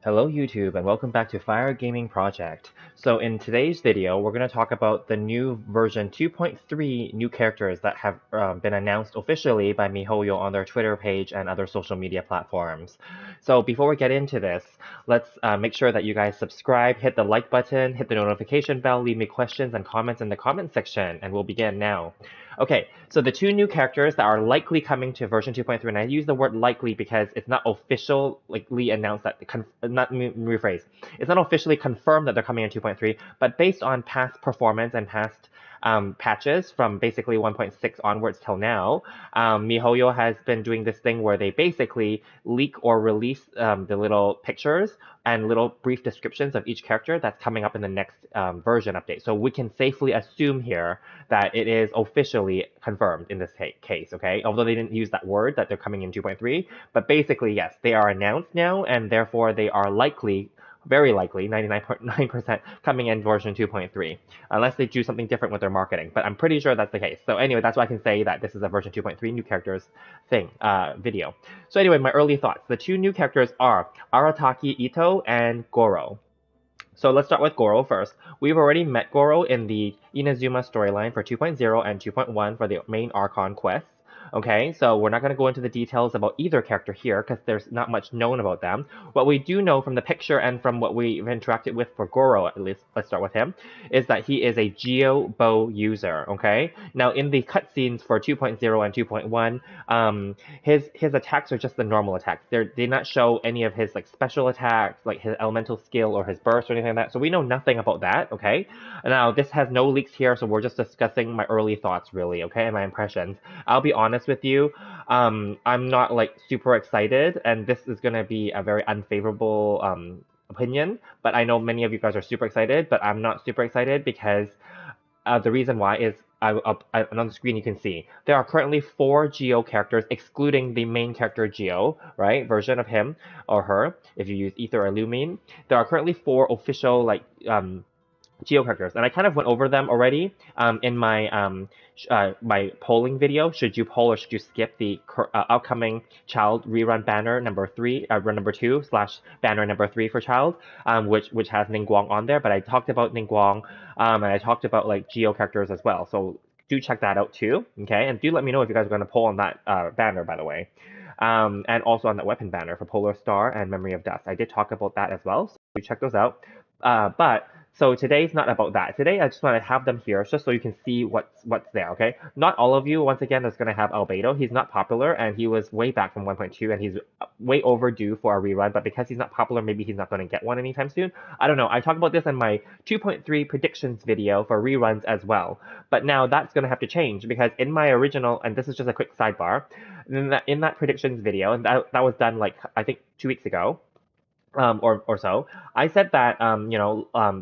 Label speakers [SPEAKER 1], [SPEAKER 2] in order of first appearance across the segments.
[SPEAKER 1] Hello YouTube and welcome back to Fire Gaming Project. So in today's video, we're going to talk about the new version 2.3 new characters that have been announced officially by MiHoYo on their Twitter page and other social media platforms. So before we get into this, let's make sure that you guys subscribe, hit the like button, hit the notification bell, leave me questions and comments in the comment section, and we'll begin now. Okay, so the two new characters that are likely coming to version 2.3, and I use the word likely because it's not officially announced that, rephrase, it's not officially confirmed that they're coming in 2.3, but based on past performance and past patches from basically 1.6 onwards till now, MiHoYo has been doing this thing where they basically leak or release the little pictures and little brief descriptions of each character that's coming up in the next version update. So we can safely assume here that it is officially confirmed in this case, okay? Although they didn't use that word that they're coming in 2.3, but basically, yes, they are announced now, and therefore they are likely, very likely, 99.9% coming in version 2.3, unless they do something different with their marketing. But I'm pretty sure that's the case. So anyway, that's why I can say that this is a version 2.3 new characters video. So anyway, my early thoughts. The two new characters are Arataki Ito and Goro. So let's start with Goro first. We've already met Goro in the Inazuma storyline for 2.0 and 2.1 for the main Archon quests. Okay, so we're not going to go into the details about either character here because there's not much known about them. What we do know from the picture and from what we've interacted with for Goro, at least, let's start with him, is that he is a Geo Bow user, okay? Now, in the cutscenes for 2.0 and 2.1, his attacks are just the normal attacks. They did not show any of his like special attacks, like his elemental skill or his burst or anything like that. So we know nothing about that, okay? Now, this has no leaks here, so we're just discussing my early thoughts, really, okay, and my impressions. I'll be honest with you, I'm not like super excited, and this is gonna be a very unfavorable opinion, but I know many of you guys are super excited, but I'm not super excited because the reason why is on the screen you can see there are currently 4 Geo characters, excluding the main character Geo, right? Version of him or her, if you use Ether or Lumine. There are currently 4 official Geo characters, and I kind of went over them already in my polling video. Should you poll or should you skip the upcoming Child rerun banner number 3, run number 2 slash banner number 3 for Child, which has Ningguang on there. But I talked about Ningguang, and I talked about like Geo characters as well. So do check that out too, okay? And do let me know if you guys are going to poll on that banner, by the way. And also on that weapon banner for Polar Star and Memory of Dust. I did talk about that as well, so you check those out. So today's not about that. Today I just want to have them here just so you can see what's there, okay? Not all of you, once again, is going to have Albedo. He's not popular, and he was way back from 1.2, and he's way overdue for a rerun, but because he's not popular, maybe he's not going to get one anytime soon. I don't know. I talked about this in my 2.3 predictions video for reruns as well. But now that's going to have to change because in my original, and this is just a quick sidebar, in that predictions video, and that was done like, I think 2 weeks ago, or so, I said that,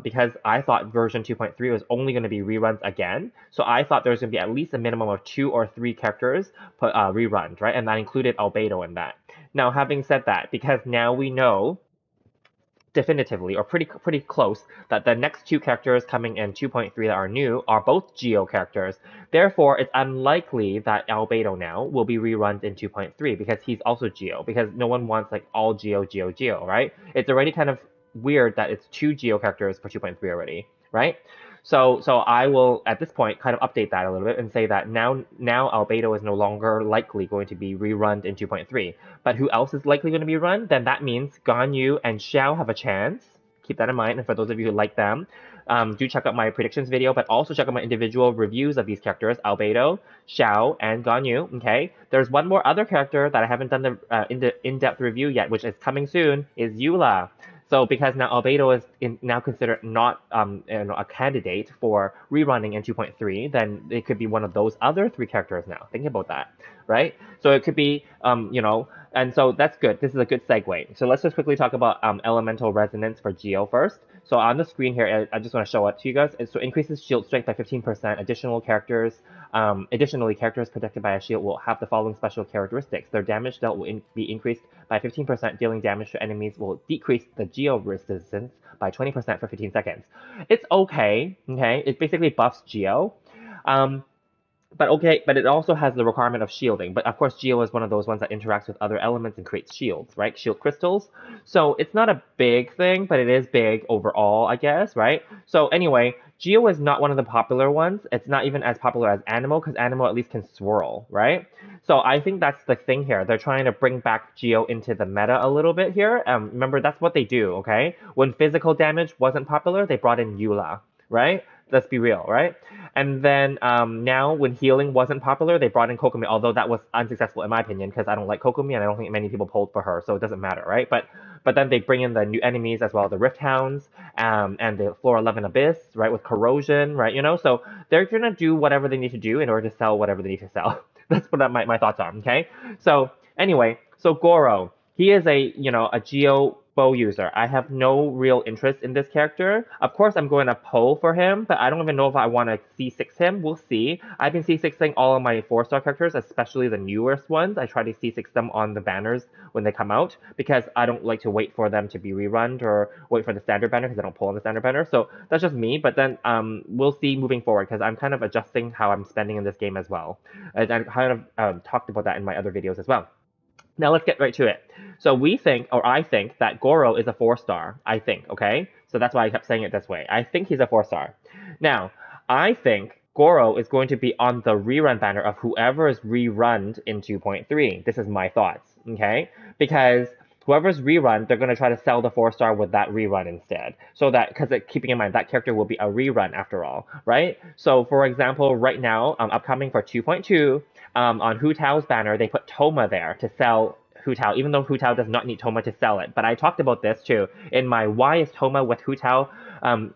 [SPEAKER 1] because I thought version 2.3 was only going to be reruns again, so I thought there was going to be at least a minimum of 2 or 3 characters reruns, right? And that included Albedo in that. Now, having said that, because now we know definitively, or pretty close, that the next 2 characters coming in 2.3 that are new are both Geo characters. Therefore, it's unlikely that Albedo now will be reruns in 2.3 because he's also Geo, because no one wants like all Geo, right? It's already kind of weird that it's 2 Geo characters for 2.3 already, right? So I will, at this point, kind of update that a little bit and say that now Albedo is no longer likely going to be rerun in 2.3. But who else is likely going to be run? Then that means Ganyu and Xiao have a chance. Keep that in mind, and for those of you who like them, do check out my predictions video, but also check out my individual reviews of these characters, Albedo, Xiao, and Ganyu, okay? There's one more other character that I haven't done the in-depth review yet, which is coming soon, is Eula. So because now Albedo is now considered not a candidate for rerunning in 2.3, then it could be one of those other 3 characters now. Think about that, right? So it could be, and so that's good. This is a good segue. So let's just quickly talk about elemental resonance for Geo first. So on the screen here, I just want to show it to you guys. So increases shield strength by 15%. Additionally, characters protected by a shield will have the following special characteristics. Their damage dealt will be increased by 15%. Dealing damage to enemies will decrease the Geo resistance by 20% for 15 seconds. It's okay. It basically buffs Geo. But okay, but it also has the requirement of shielding. But of course, Geo is one of those ones that interacts with other elements and creates shields, right? Shield crystals. So it's not a big thing, but it is big overall, I guess, right? So anyway, Geo is not one of the popular ones. It's not even as popular as Animo, because Animo at least can swirl, right? So I think that's the thing here. They're trying to bring back Geo into the meta a little bit here. Remember, that's what they do, okay? When physical damage wasn't popular, they brought in Eula, right? Let's be real, right? And then now, when healing wasn't popular, they brought in Kokomi, although that was unsuccessful in my opinion, because I don't like Kokomi and I don't think many people pulled for her, so it doesn't matter, right? But then they bring in the new enemies as well, the Rift Hounds, and the Floor 11 Abyss, right, with Corrosion, right, you know? So they're gonna do whatever they need to do in order to sell whatever they need to sell. That's what my thoughts are, okay? So anyway, so Goro, he is a Geo bow user. I have no real interest in this character. Of course, I'm going to pull for him, but I don't even know if I want to C6 him. We'll see. I've been C6ing all of my 4-star characters, especially the newest ones. I try to C6 them on the banners when they come out because I don't like to wait for them to be rerun or wait for the standard banner because I don't pull on the standard banner. So that's just me. But then we'll see moving forward because I'm kind of adjusting how I'm spending in this game as well. And I kind of talked about that in my other videos as well. Now let's get right to it. So we think, or I think, that Goro is a 4-star. I think, okay? So that's why I kept saying it this way. I think he's a 4-star. Now, I think Goro is going to be on the rerun banner of whoever is rerunned in 2.3. This is my thoughts, okay? Because whoever's rerun, they're going to try to sell the 4-star with that rerun instead. So that, because keeping in mind, that character will be a rerun after all, right? So for example, right now, upcoming for 2.2, on Hu Tao's banner, they put Toma there to sell Hu Tao, even though Hu Tao does not need Toma to sell it. But I talked about this too in my Why is Toma with Hu Tao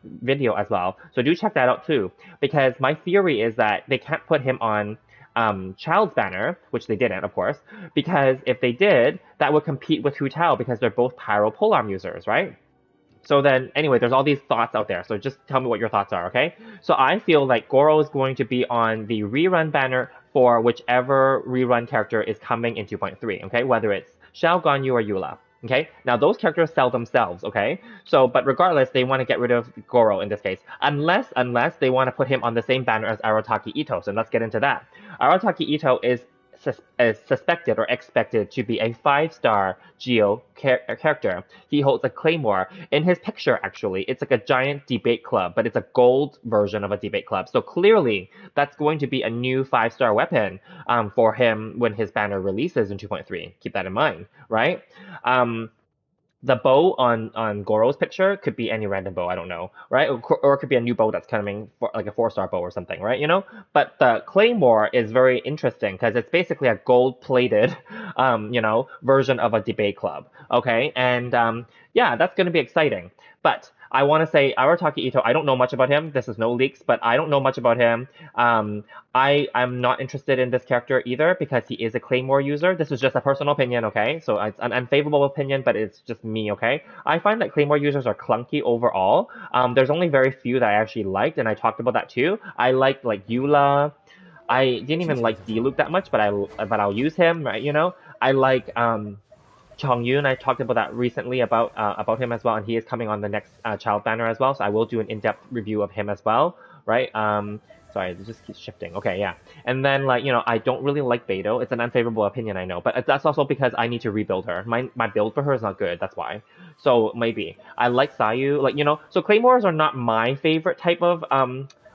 [SPEAKER 1] video as well. So do check that out too. Because my theory is that they can't put him on Child's banner, which they didn't, of course, because if they did, that would compete with Hu Tao because they're both Pyro Polearm users, right? So then, anyway, there's all these thoughts out there. So just tell me what your thoughts are, okay? So I feel like Goro is going to be on the rerun banner for whichever rerun character is coming in 2.3, okay? Whether it's Xiao, Ganyu, or Eula, okay? Now, those characters sell themselves, okay? So, but regardless, they want to get rid of Goro in this case. Unless they want to put him on the same banner as Arataki Ito. So let's get into that. Arataki Ito is suspected or expected to be a 5-star Geo character. He holds a Claymore. In his picture, actually, it's like a giant debate club, but it's a gold version of a debate club. So clearly, that's going to be a new 5-star weapon for him when his banner releases in 2.3. Keep that in mind, right? The bow on Goro's picture could be any random bow, I don't know, right? Or it could be a new bow that's coming, for, like a 4-star bow or something, right? You know? But the Claymore is very interesting because it's basically a gold-plated, version of a debate club, okay? And yeah, that's going to be exciting. But I want to say Arataki Ito, I don't know much about him. This is no leaks, but I don't know much about him. I'm not interested in this character either because he is a Claymore user. This is just a personal opinion, okay? So it's an unfavorable opinion, but it's just me, okay? I find that Claymore users are clunky overall. There's only very few that I actually liked, and I talked about that too. I liked like Eula. I didn't even like D-Luke that much, but I'll use him, right? You know, I like Chong Yun, I talked about that recently about him as well, and he is coming on the next child banner as well. So I will do an in-depth review of him as well, right? Sorry, it just keeps shifting. Okay, yeah. And then I don't really like Beidou. It's an unfavorable opinion, I know, but that's also because I need to rebuild her. My build for her is not good. That's why. So maybe I like Sayu, So Claymores are not my favorite type of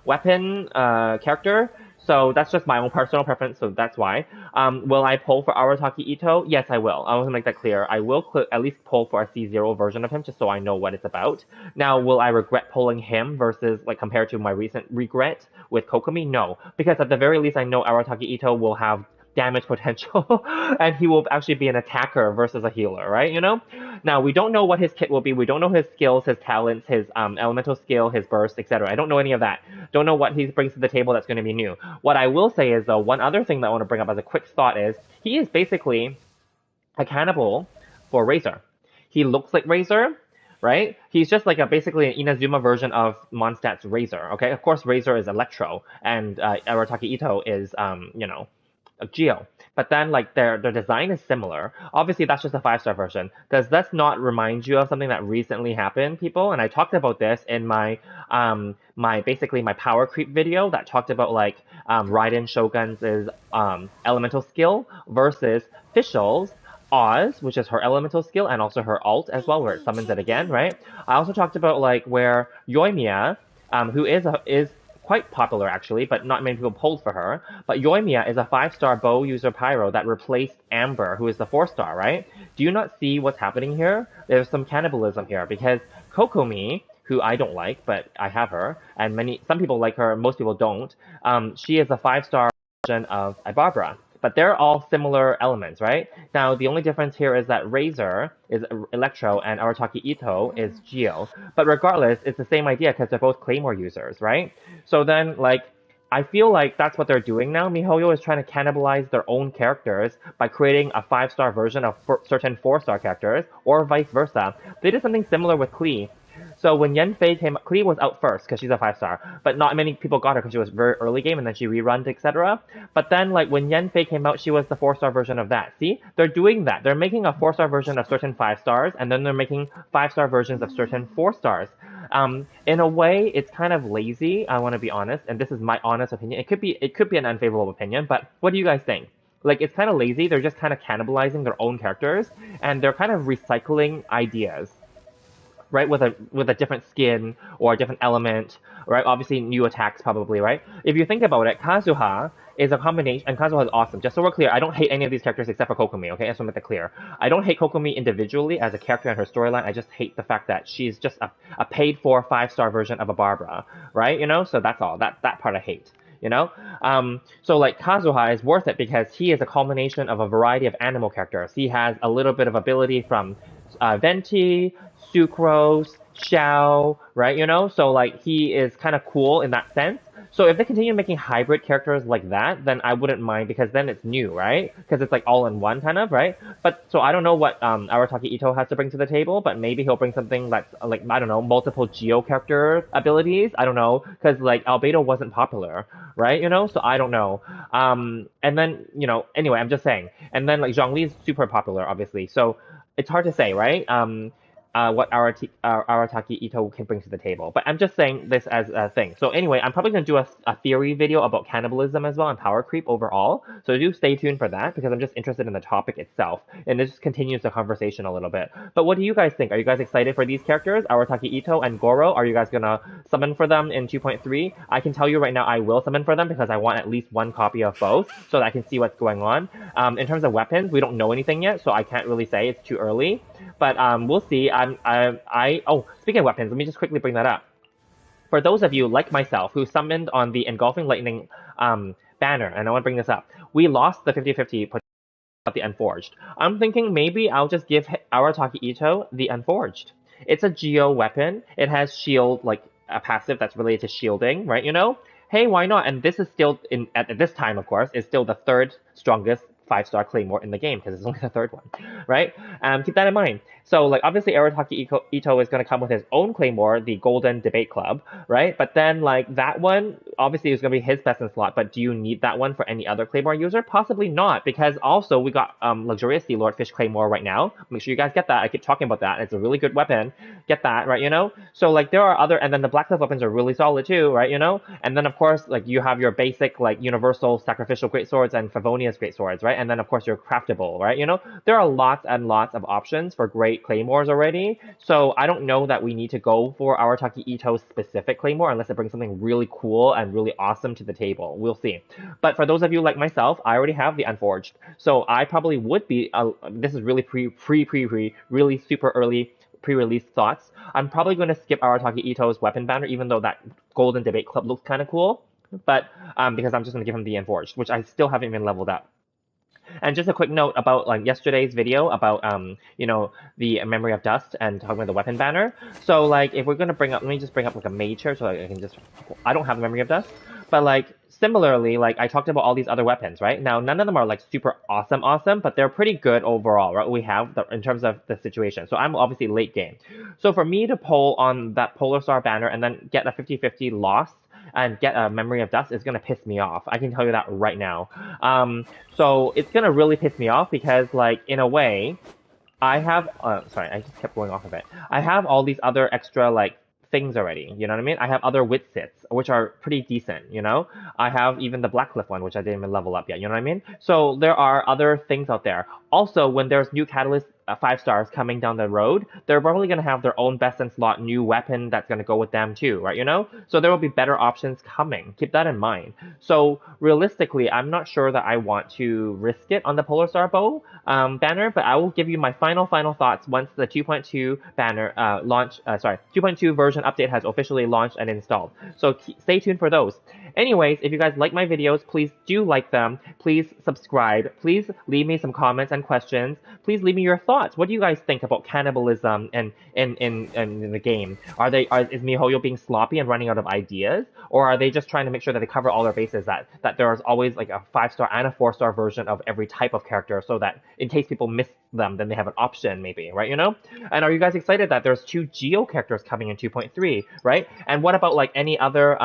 [SPEAKER 1] weapon character. So that's just my own personal preference, so that's why. Will I pull for Arataki Ito? Yes, I will. I want to make that clear. I will at least pull for a C0 version of him, just so I know what it's about. Now, will I regret pulling him versus, compared to my recent regret with Kokomi? No. Because at the very least, I know Arataki Ito will have damage potential, and he will actually be an attacker versus a healer, right? Now, we don't know what his kit will be. We don't know his skills, his talents, his elemental skill, his burst, etc. I don't know any of that. Don't know what he brings to the table that's going to be new. What I will say is, though, one other thing that I want to bring up as a quick thought is, he is basically a cannibal for Razor. He looks like Razor, right? He's just like basically an Inazuma version of Mondstadt's Razor, okay? Of course, Razor is Electro, and Arataki Ito is, a Geo. but then like their design is similar. Obviously, that's just a 5-star version. Does this not remind you of something that recently happened, people? And I talked about this in my basically my power creep video that talked about like Raiden Shogun's elemental skill versus Fischl's Oz, which is her elemental skill, and also her alt as well, where it summons it again, right? I also talked about like where Yoimiya, who is quite popular actually, but not many people pulled for her. But Yoimiya is a 5-star bow user pyro that replaced Amber, who is the 4-star, right? Do you not see what's happening here? There's some cannibalism here because Kokomi, who I don't like, but I have her, and some people like her, most people don't. She is a 5-star version of Barbara. But they're all similar elements, right? Now, the only difference here is that Razor is Electro and Arataki Ito is Geo. But regardless, it's the same idea because they're both Claymore users, right? So then, like, I feel like that's what they're doing now. MiHoYo is trying to cannibalize their own characters by creating a 5-star version of certain 4-star characters, or vice versa. They did something similar with Klee. So when Yenfei came, Klee was out first because she's a 5-star, but not many people got her because she was very early game and then she rerun, etc. But then like when Yenfei came out, she was the 4-star version of that. See, they're doing that. They're making a 4-star version of certain 5-stars, and then they're making 5-star versions of certain 4-stars. In a way, it's kind of lazy. I want to be honest, and this is my honest opinion. It could be an unfavorable opinion, but what do you guys think? Like, it's kind of lazy. They're just kind of cannibalizing their own characters, and they're kind of recycling ideas, right? With a different skin or a different element, right? Obviously, new attacks probably, right? If you think about it, Kazuha is a combination, and Kazuha is awesome. Just so we're clear, I don't hate any of these characters except for Kokomi, okay? I just want to make that clear. I don't hate Kokomi individually as a character and her storyline. I just hate the fact that she's just a paid-for 5-star version of a Barbara, right? You know? So that's all. That part I hate. You know? So like Kazuha is worth it because he is a culmination of a variety of animal characters. He has a little bit of ability from Venti, Sucrose, Xiao, right? You know? So like he is kind of cool in that sense. So if they continue making hybrid characters like that, then I wouldn't mind because then it's new, right? Because it's like all in one kind of, right? But so I don't know what Arataki Ito has to bring to the table, but maybe he'll bring something that's like, I don't know, multiple Geo character abilities. I don't know, because like Albedo wasn't popular, right? You know, so I don't know. And then, you know, anyway, I'm just saying. And then like Zhongli is super popular, obviously. So it's hard to say, right? What Arataki Ito can bring to the table. But I'm just saying this as a thing. So anyway, I'm probably going to do a theory video about cannibalism as well and power creep overall. So do stay tuned for that because I'm just interested in the topic itself. And this continues the conversation a little bit. But what do you guys think? Are you guys excited for these characters? Arataki Ito and Goro? Are you guys going to summon for them in 2.3? I can tell you right now I will summon for them because I want at least one copy of both so that I can see what's going on. In terms of weapons, we don't know anything yet, so I can't really say. It's too early. But we'll see. Speaking of weapons, let me just quickly bring that up. For those of you like myself who summoned on the Engulfing Lightning banner, and I want to bring this up, we lost the 50-50 of the Unforged. I'm thinking maybe I'll just give Arataki Ito the Unforged. It's a Geo weapon. It has shield, like a passive that's related to shielding, right? You know? Hey, why not? And this is still, at this time, of course, is still the third strongest 5-star Claymore in the game because it's only the third one, right? Keep that in mind. So, like, obviously, Arataki Ito is going to come with his own Claymore, the Golden Debate Club, right? But then, like, that one, obviously, is going to be his best in slot, but do you need that one for any other Claymore user? Possibly not, because also we got Luxurious Sea Lord Fish Claymore right now. Make sure you guys get that. I keep talking about that. It's a really good weapon. Get that, right? You know? So, like, there are other, and then the Black Cliff weapons are really solid too, right? You know? And then, of course, like, you have your basic, like, Universal Sacrificial Greatswords and Favonia's Greatswords, right? And then, of course, your craftable, right? You know? There are lots and lots of options for great Claymores already. So I don't know that we need to go for Arataki Ito's specific Claymore unless it brings something really cool and really awesome to the table. We'll see. But for those of you like myself, I already have the Unforged. So I probably would be, this is really really super early pre-release thoughts. I'm probably going to skip Arataki Ito's weapon banner, even though that Golden Debate Club looks kind of cool. But because I'm just going to give him the Unforged, which I still haven't even leveled up. And just a quick note about like yesterday's video about you know, the Memory of Dust and talking about the weapon banner. So like if we're gonna bring up, let me just bring up like a mage here so I can just, I don't have the Memory of Dust, but like similarly, like I talked about all these other weapons, right? Now none of them are like super awesome, but they're pretty good overall, right? We have in terms of the situation. So I'm obviously late game. So for me to pull on that Polar Star banner and then get a 50-50 loss and get a Memory of Dust is gonna piss me off. I can tell you that right now. So it's gonna really piss me off because, like, in a way, I have, sorry, I just kept going off of it. I have all these other extra, like, things already, you know what I mean? I have other wit sits, which are pretty decent, you know? I have even the Blackcliff one, which I didn't even level up yet, you know what I mean? So there are other things out there. Also, when there's new Catalyst 5 stars coming down the road, they're probably going to have their own best in slot new weapon that's going to go with them too, right? You know? So there will be better options coming. Keep that in mind. So realistically, I'm not sure that I want to risk it on the Polar Star Bow banner, but I will give you my final thoughts once the 2.2 banner 2.2 version update has officially launched and installed. So stay tuned for those. Anyways, if you guys like my videos, please do like them. Please subscribe. Please leave me some comments and questions. Please leave me your thoughts. What do you guys think about cannibalism in the game? Is MiHoYo being sloppy and running out of ideas? Or are they just trying to make sure that they cover all their bases, that there's always like a 5-star and a 4-star version of every type of character, so that in case people miss them, then they have an option maybe, right? You know? And are you guys excited that there's 2 Geo characters coming in 2.3, right? And what about like any other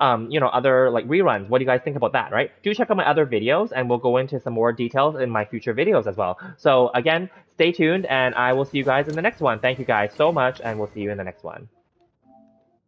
[SPEAKER 1] other like reruns? What do you guys think about that, right? Do check out my other videos and we'll go into some more details in my future videos as well. So again, stay tuned and I will see you guys in the next one. Thank you guys so much and we'll see you in the next one.